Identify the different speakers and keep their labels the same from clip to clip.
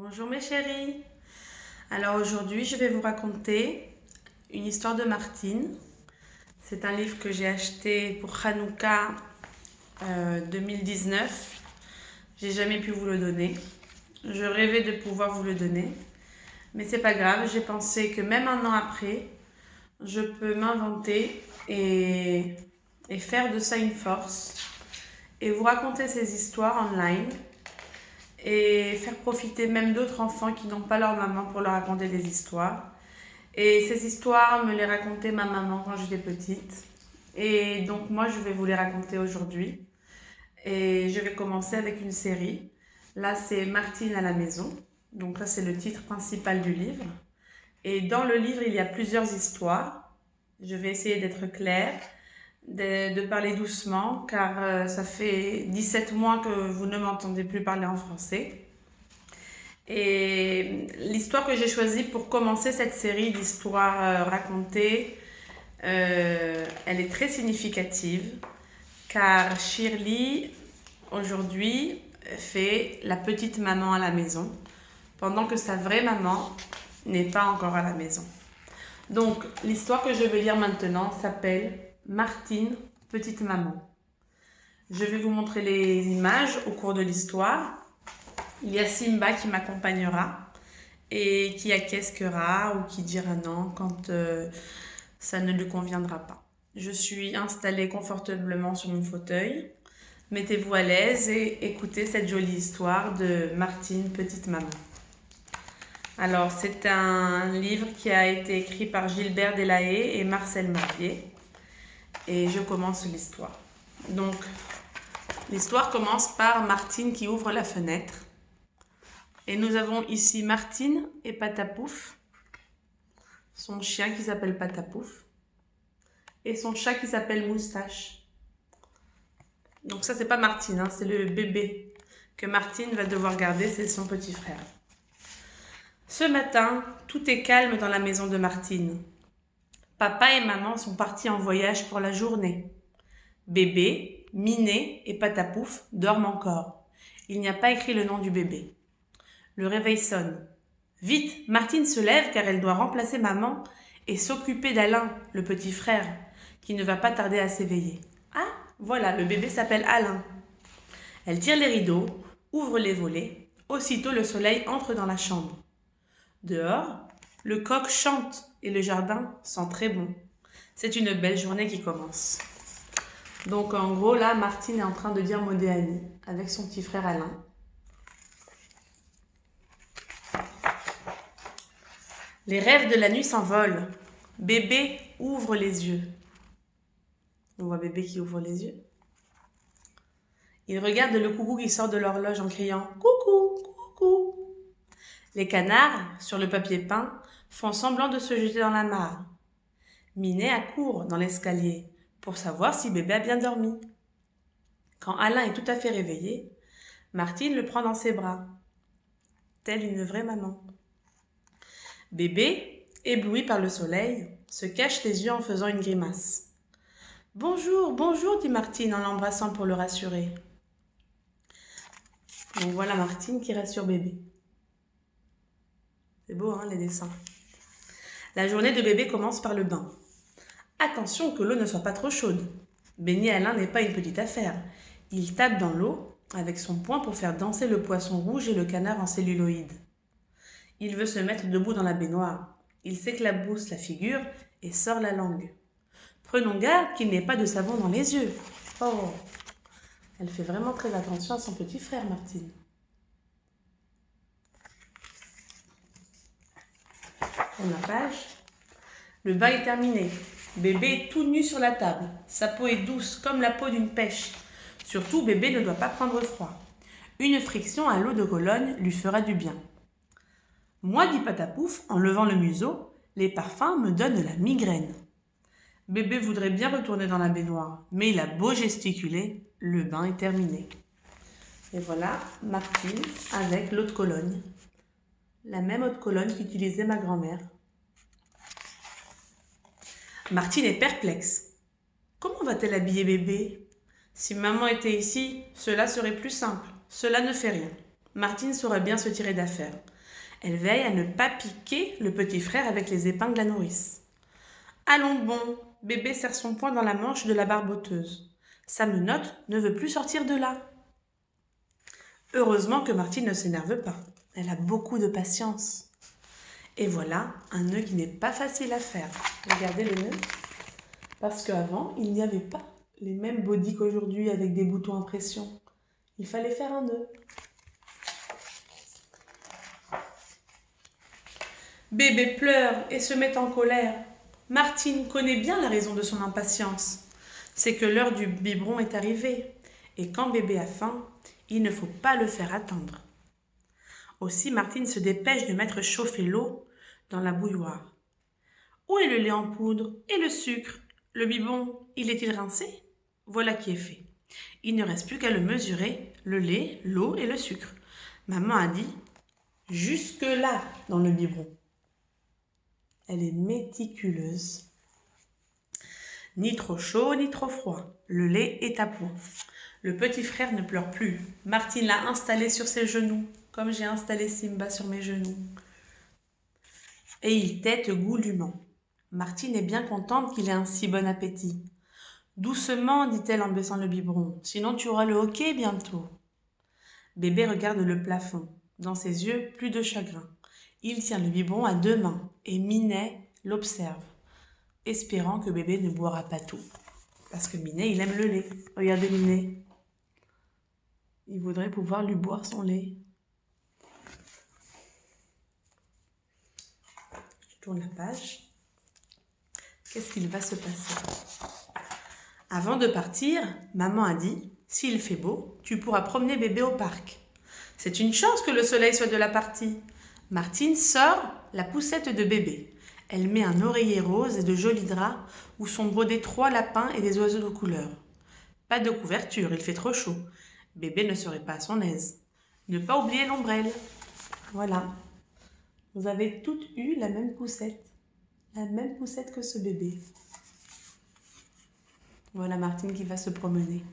Speaker 1: Bonjour mes chéris. Alors aujourd'hui je vais vous raconter une histoire de Martine. C'est un livre que j'ai acheté pour Hanouka 2019. J'ai jamais pu vous le donner. Je rêvais de pouvoir vous le donner. Mais c'est pas grave, j'ai pensé que même un an après, je peux m'inventer et faire de ça une force. Et vous raconter ces histoires online. Et faire profiter même d'autres enfants qui n'ont pas leur maman pour leur raconter des histoires. Et ces histoires, me les racontait ma maman quand j'étais petite. Et donc moi, je vais vous les raconter aujourd'hui. Et je vais commencer avec une série. Là, c'est Martine à la maison. Donc là, c'est le titre principal du livre. Et dans le livre, il y a plusieurs histoires. Je vais essayer d'être claire, de parler doucement, car ça fait 17 mois que vous ne m'entendez plus parler en français. Et l'histoire que j'ai choisie pour commencer cette série d'histoires racontées, elle est très significative, car Shirley, aujourd'hui, fait la petite maman à la maison, pendant que sa vraie maman n'est pas encore à la maison. Donc, l'histoire que je vais lire maintenant s'appelle Martine, petite maman. Je vais vous montrer les images au cours de l'histoire. Il y a Simba qui m'accompagnera et qui acquiescera ou qui dira non quand ça ne lui conviendra pas. Je suis installée confortablement sur mon fauteuil. Mettez-vous à l'aise et écoutez cette jolie histoire de Martine, petite maman. Alors, c'est un livre qui a été écrit par Gilbert Delahaye et Marcel Marvier. Et je commence l'histoire. Donc, l'histoire commence par Martine qui ouvre la fenêtre. Et nous avons ici Martine et Patapouf, son chien qui s'appelle Patapouf, et son chat qui s'appelle Moustache. Donc ça, c'est pas Martine, hein, c'est le bébé que Martine va devoir garder, c'est son petit frère. Ce matin, tout est calme dans la maison de Martine. Papa et maman sont partis en voyage pour la journée. Bébé, Minet et Patapouf dorment encore. Il n'y a pas écrit le nom du bébé. Le réveil sonne. Vite, Martine se lève car elle doit remplacer maman et s'occuper d'Alain, le petit frère, qui ne va pas tarder à s'éveiller. Ah, voilà, le bébé s'appelle Alain. Elle tire les rideaux, ouvre les volets. Aussitôt, le soleil entre dans la chambre. Dehors, le coq chante et le jardin sent très bon. C'est une belle journée qui commence. Donc en gros, là, Martine est en train de dire Modéani avec son petit frère Alain. Les rêves de la nuit s'envolent. Bébé ouvre les yeux. On voit bébé qui ouvre les yeux. Il regarde le coucou qui sort de l'horloge en criant « Coucou, coucou ». Les canards, sur le papier peint, font semblant de se jeter dans la mare. Minet accourt dans l'escalier pour savoir si bébé a bien dormi. Quand Alain est tout à fait réveillé, Martine le prend dans ses bras, telle une vraie maman. Bébé, ébloui par le soleil, se cache les yeux en faisant une grimace. « Bonjour, bonjour » dit Martine en l'embrassant pour le rassurer. Donc voilà Martine qui rassure bébé. C'est beau, hein, les dessins. La journée de bébé commence par le bain. Attention que l'eau ne soit pas trop chaude. Baigner Alain n'est pas une petite affaire. Il tape dans l'eau avec son poing pour faire danser le poisson rouge et le canard en celluloïd. Il veut se mettre debout dans la baignoire. Il s'éclabousse la figure et sort la langue. Prenons garde qu'il n'ait pas de savon dans les yeux. Oh, elle fait vraiment très attention à son petit frère, Martine. On la page. Le bain est terminé. Bébé est tout nu sur la table. Sa peau est douce comme la peau d'une pêche. Surtout, bébé ne doit pas prendre froid. Une friction à l'eau de Cologne lui fera du bien. Moi, dit Patapouf, en levant le museau, les parfums me donnent la migraine. Bébé voudrait bien retourner dans la baignoire, mais il a beau gesticuler, le bain est terminé. Et voilà Martine avec l'eau de Cologne. La même eau de Cologne qu'utilisait ma grand-mère. Martine est perplexe. Comment va-t-elle habiller bébé? Si maman était ici, cela serait plus simple. Cela ne fait rien. Martine saurait bien se tirer d'affaire. Elle veille à ne pas piquer le petit frère avec les épingles de la nourrice. Allons bon, bébé serre son poing dans la manche de la barboteuse. Sa menotte ne veut plus sortir de là. Heureusement que Martine ne s'énerve pas. Elle a beaucoup de patience. Et voilà un nœud qui n'est pas facile à faire. Regardez le nœud. Parce qu'avant, il n'y avait pas les mêmes bodys qu'aujourd'hui avec des boutons à pression. Il fallait faire un nœud. Bébé pleure et se met en colère. Martine connaît bien la raison de son impatience. C'est que l'heure du biberon est arrivée. Et quand bébé a faim, il ne faut pas le faire attendre. Aussi, Martine se dépêche de mettre chauffer l'eau dans la bouilloire. Où est le lait en poudre et le sucre? Le biberon, il est-il rincé? Voilà qui est fait. Il ne reste plus qu'à le mesurer, le lait, l'eau et le sucre. Maman a dit « jusque-là dans le biberon ». Elle est méticuleuse. Ni trop chaud, ni trop froid. Le lait est à point. Le petit frère ne pleure plus. Martine l'a installé sur ses genoux, comme j'ai installé Simba sur mes genoux. Et il tète goulûment. Martine est bien contente qu'il ait un si bon appétit. Doucement, dit-elle en baissant le biberon, sinon tu auras le hoquet bientôt. Bébé regarde le plafond. Dans ses yeux, plus de chagrin. Il tient le biberon à 2 mains et Minet l'observe, espérant que bébé ne boira pas tout. Parce que Minet, il aime le lait. Regardez Minet. Il voudrait pouvoir lui boire son lait. Je tourne la page. Qu'est-ce qu'il va se passer? Avant de partir, maman a dit « S'il fait beau, tu pourras promener bébé au parc. » C'est une chance que le soleil soit de la partie. Martine sort la poussette de bébé. Elle met un oreiller rose et de jolis draps où sont brodés 3 lapins et des oiseaux de couleur. Pas de couverture, il fait trop chaud. Bébé ne serait pas à son aise. Ne pas oublier l'ombrelle. Voilà. Vous avez toutes eu la même poussette. La même poussette que ce bébé. Voilà Martine qui va se promener.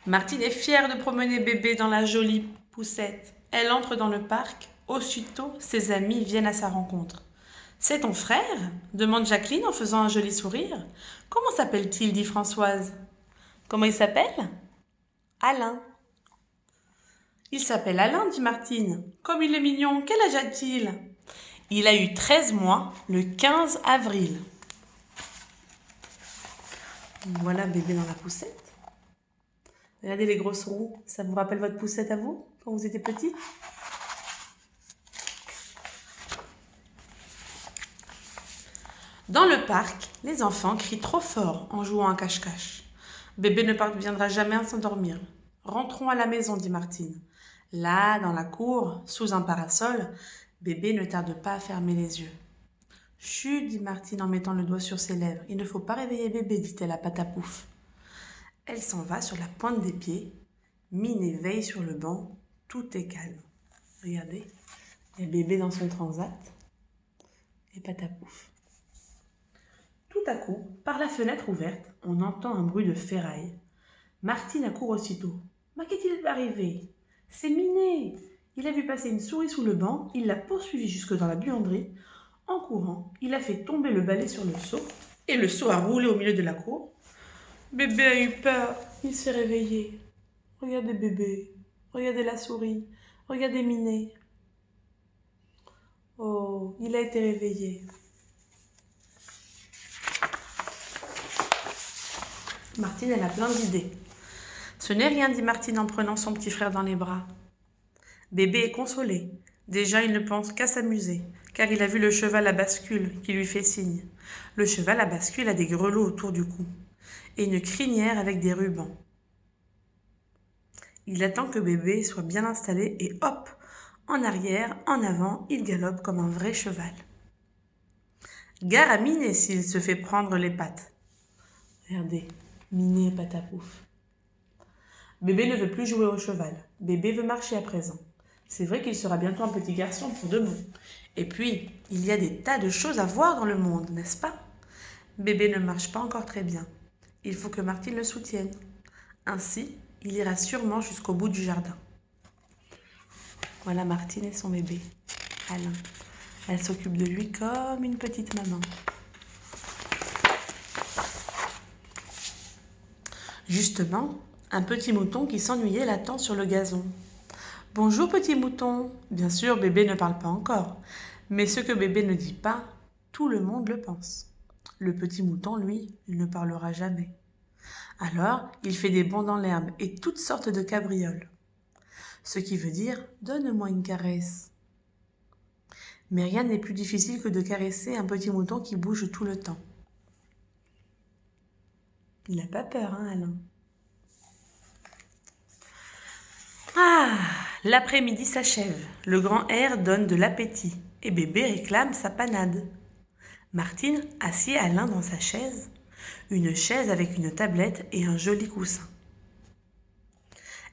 Speaker 1: Martine est fière de promener bébé dans la jolie poussette. Elle entre dans le parc. Aussitôt, ses amis viennent à sa rencontre. « C'est ton frère ?» demande Jacqueline en faisant un joli sourire. « Comment s'appelle-t-il » dit Françoise. « Comment il s'appelle ?»« Alain. »« Il s'appelle Alain » dit Martine. « Comme il est mignon, quel âge a-t-il » ? « Il a eu 13 mois le 15 avril. » Voilà bébé dans la poussette. Regardez les grosses roues. Ça vous rappelle votre poussette à vous, quand vous étiez petite ? Dans le parc, les enfants crient trop fort en jouant à cache-cache. Bébé ne parviendra jamais à s'endormir. Rentrons à la maison, dit Martine. Là, dans la cour, sous un parasol, bébé ne tarde pas à fermer les yeux. Chut, dit Martine en mettant le doigt sur ses lèvres. Il ne faut pas réveiller bébé, dit-elle à Patapouf. Elle s'en va sur la pointe des pieds. Minet veille sur le banc. Tout est calme. Regardez, il y a bébé dans son transat et Patapouf. Tout à coup, par la fenêtre ouverte, on entend un bruit de ferraille. Martine accourt aussitôt. « Mais qu'est-il arrivé ?»« C'est Minet. Il a vu passer une souris sous le banc, il l'a poursuivie jusque dans la buanderie. En courant, il a fait tomber le balai sur le seau, et le seau a roulé au milieu de la cour. Bébé a eu peur, il s'est réveillé. Regardez bébé, regardez la souris, regardez Minet. Oh, il a été réveillé. » Martine, elle a plein d'idées. « Ce n'est rien, dit Martine en prenant son petit frère dans les bras. Bébé est consolé. Déjà, il ne pense qu'à s'amuser, car il a vu le cheval à bascule qui lui fait signe. Le cheval à bascule a des grelots autour du cou et une crinière avec des rubans. Il attend que bébé soit bien installé et hop, en arrière, en avant, il galope comme un vrai cheval. Gare à Minet s'il se fait prendre les pattes. Regardez. Minet et Patapouf. Bébé ne veut plus jouer au cheval. Bébé veut marcher à présent. C'est vrai qu'il sera bientôt un petit garçon pour de bon. Et puis, il y a des tas de choses à voir dans le monde, n'est-ce pas? Bébé ne marche pas encore très bien. Il faut que Martine le soutienne. Ainsi, il ira sûrement jusqu'au bout du jardin. Voilà Martine et son bébé, Alain. Elle s'occupe de lui comme une petite maman. Justement, un petit mouton qui s'ennuyait l'attend sur le gazon. « Bonjour petit mouton !» Bien sûr, bébé ne parle pas encore. Mais ce que bébé ne dit pas, tout le monde le pense. Le petit mouton, lui, il ne parlera jamais. Alors, il fait des bonds dans l'herbe et toutes sortes de cabrioles. Ce qui veut dire « donne-moi une caresse ». Mais rien n'est plus difficile que de caresser un petit mouton qui bouge tout le temps. Il n'a pas peur, hein, Alain? Ah, l'après-midi s'achève. Le grand air donne de l'appétit et bébé réclame sa panade. Martine assied Alain dans sa chaise, une chaise avec une tablette et un joli coussin.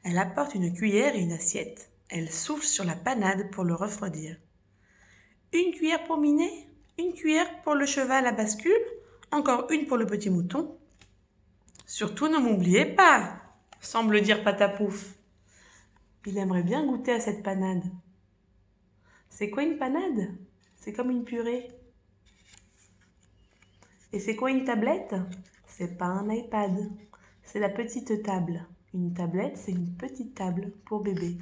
Speaker 1: Elle apporte une cuillère et une assiette. Elle souffle sur la panade pour le refroidir. Une cuillère pour Minet, une cuillère pour le cheval à bascule, encore une pour le petit mouton. Surtout ne m'oubliez pas, semble dire Patapouf. Il aimerait bien goûter à cette panade. C'est quoi une panade? C'est comme une purée. Et c'est quoi une tablette? C'est pas un iPad, c'est la petite table. Une tablette, c'est une petite table pour bébé.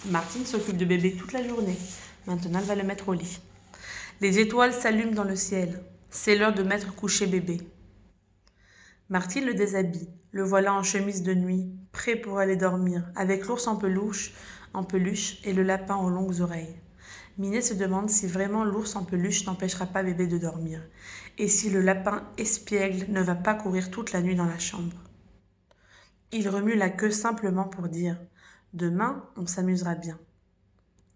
Speaker 1: Martine s'occupe de bébé toute la journée. Maintenant, elle va le mettre au lit. Les étoiles s'allument dans le ciel. C'est l'heure de mettre coucher bébé. Martine le déshabille. Le voilà en chemise de nuit, prêt pour aller dormir, avec l'ours en peluche et le lapin aux longues oreilles. Minet se demande si vraiment l'ours en peluche n'empêchera pas bébé de dormir, et si le lapin espiègle ne va pas courir toute la nuit dans la chambre. Il remue la queue simplement pour dire « Demain, on s'amusera bien ».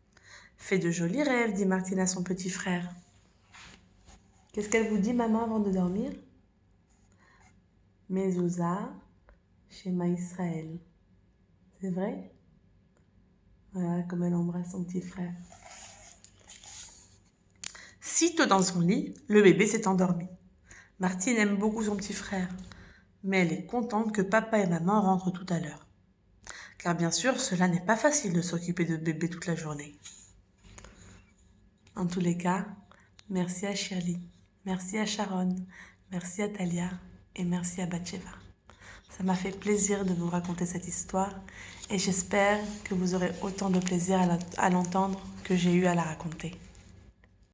Speaker 1: « Fais de jolis rêves », dit Martine à son petit frère. Qu'est-ce qu'elle vous dit, maman, avant de dormir? Mezouza, Shema Israël. C'est vrai? Voilà comme elle embrasse son petit frère. Sitôt dans son lit, le bébé s'est endormi. Martine aime beaucoup son petit frère, mais elle est contente que papa et maman rentrent tout à l'heure. Car bien sûr, cela n'est pas facile de s'occuper de bébé toute la journée. En tous les cas, merci à Shirley, merci à Sharon, merci à Talia et merci à Batsheva. Ça m'a fait plaisir de vous raconter cette histoire et j'espère que vous aurez autant de plaisir à l'entendre que j'ai eu à la raconter.